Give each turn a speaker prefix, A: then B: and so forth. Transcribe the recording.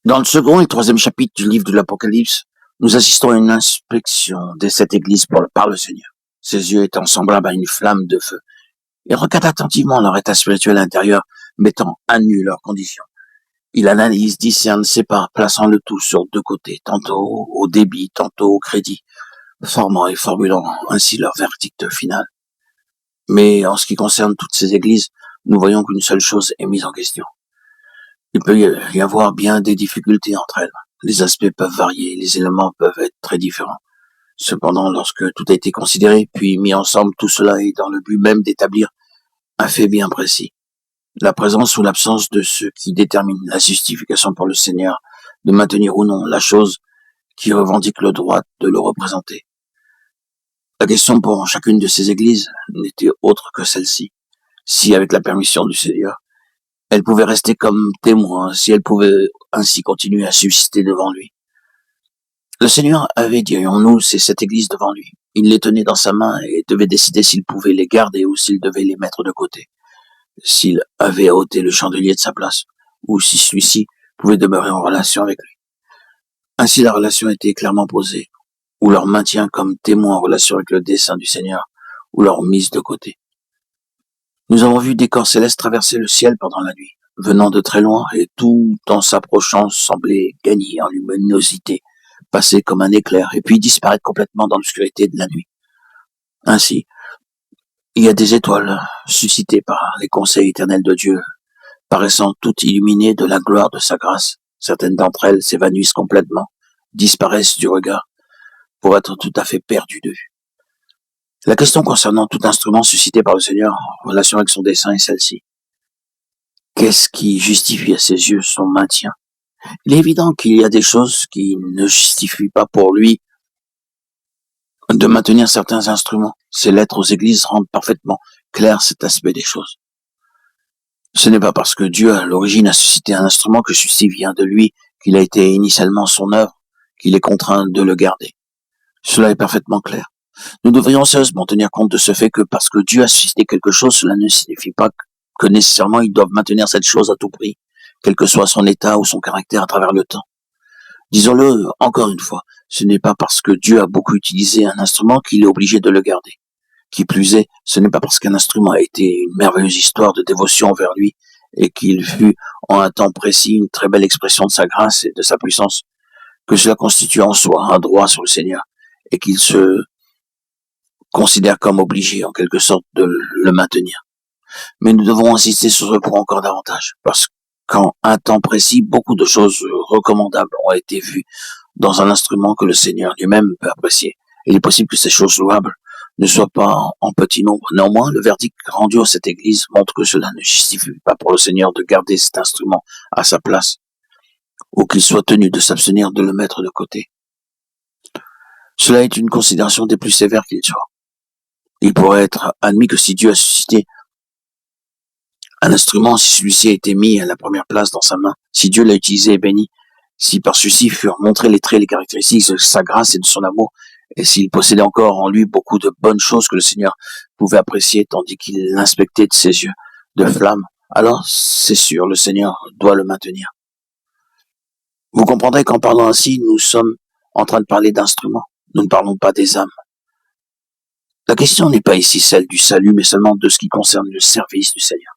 A: Dans le second et troisième chapitre du livre de l'Apocalypse, nous assistons à une inspection de cette église par le Seigneur. Ses yeux étant semblables à une flamme de feu. Il regarde attentivement leur état spirituel intérieur, mettant à nu leurs conditions. Il analyse, discerne, sépare, plaçant le tout sur deux côtés, tantôt au débit, tantôt au crédit, formant et formulant ainsi leur verdict final. Mais en ce qui concerne toutes ces églises, nous voyons qu'une seule chose est mise en question. Il peut y avoir bien des difficultés entre elles. Les aspects peuvent varier, les éléments peuvent être très différents. Cependant, lorsque tout a été considéré puis mis ensemble, tout cela est dans le but même d'établir un fait bien précis. La présence ou l'absence de ce qui détermine la justification pour le Seigneur de maintenir ou non la chose qui revendique le droit de le représenter. La question pour chacune de ces églises n'était autre que celle-ci. Si, avec la permission du Seigneur, elle pouvait rester comme témoin, si elle pouvait ainsi continuer à subsister devant lui. Le Seigneur avait, dirions-nous, cette église devant lui. Il les tenait dans sa main et devait décider s'il pouvait les garder ou s'il devait les mettre de côté. S'il avait ôté le chandelier de sa place, ou si celui-ci pouvait demeurer en relation avec lui. Ainsi la relation était clairement posée, ou leur maintien comme témoin en relation avec le dessein du Seigneur, ou leur mise de côté. Nous avons vu des corps célestes traverser le ciel pendant la nuit, venant de très loin, et tout en s'approchant semblait gagner en luminosité, passer comme un éclair, et puis disparaître complètement dans l'obscurité de la nuit. Ainsi, il y a des étoiles suscitées par les conseils éternels de Dieu, paraissant toutes illuminées de la gloire de sa grâce. Certaines d'entre elles s'évanouissent complètement, disparaissent du regard, pour être tout à fait perdues de vue. La question concernant tout instrument suscité par le Seigneur en relation avec son dessein est celle-ci. Qu'est-ce qui justifie à ses yeux son maintien? Il est évident qu'il y a des choses qui ne justifient pas pour lui de maintenir certains instruments. Ces lettres aux églises rendent parfaitement clair cet aspect des choses. Ce n'est pas parce que Dieu à l'origine a suscité un instrument que ceci vient de lui, qu'il a été initialement son œuvre, qu'il est contraint de le garder. Cela est parfaitement clair. Nous devrions sérieusement tenir compte de ce fait que parce que Dieu a suscité quelque chose, cela ne signifie pas que nécessairement ils doivent maintenir cette chose à tout prix, quel que soit son état ou son caractère à travers le temps. Disons-le encore une fois, ce n'est pas parce que Dieu a beaucoup utilisé un instrument qu'il est obligé de le garder. Qui plus est, ce n'est pas parce qu'un instrument a été une merveilleuse histoire de dévotion envers lui et qu'il fut en un temps précis une très belle expression de sa grâce et de sa puissance que cela constitue en soi un droit sur le Seigneur et qu'il se considère comme obligé en quelque sorte de le maintenir. Mais nous devons insister sur ce point encore davantage parce qu'en un temps précis, beaucoup de choses recommandables ont été vues dans un instrument que le Seigneur lui-même peut apprécier. Il est possible que ces choses louables ne soient pas en petit nombre. Néanmoins, le verdict rendu à cette église montre que cela ne justifie pas pour le Seigneur de garder cet instrument à sa place, ou qu'il soit tenu de s'abstenir de le mettre de côté. Cela est une considération des plus sévères qu'il soit. Il pourrait être admis que si Dieu a suscité un instrument, si celui-ci a été mis à la première place dans sa main, si Dieu l'a utilisé et béni, si par ceci furent montrés les traits et les caractéristiques de sa grâce et de son amour, et s'il possédait encore en lui beaucoup de bonnes choses que le Seigneur pouvait apprécier tandis qu'il l'inspectait de ses yeux de flamme, alors c'est sûr, le Seigneur doit le maintenir. Vous comprendrez qu'en parlant ainsi, nous sommes en train de parler d'instruments, nous ne parlons pas des âmes. La question n'est pas ici celle du salut, mais seulement de ce qui concerne le service du Seigneur.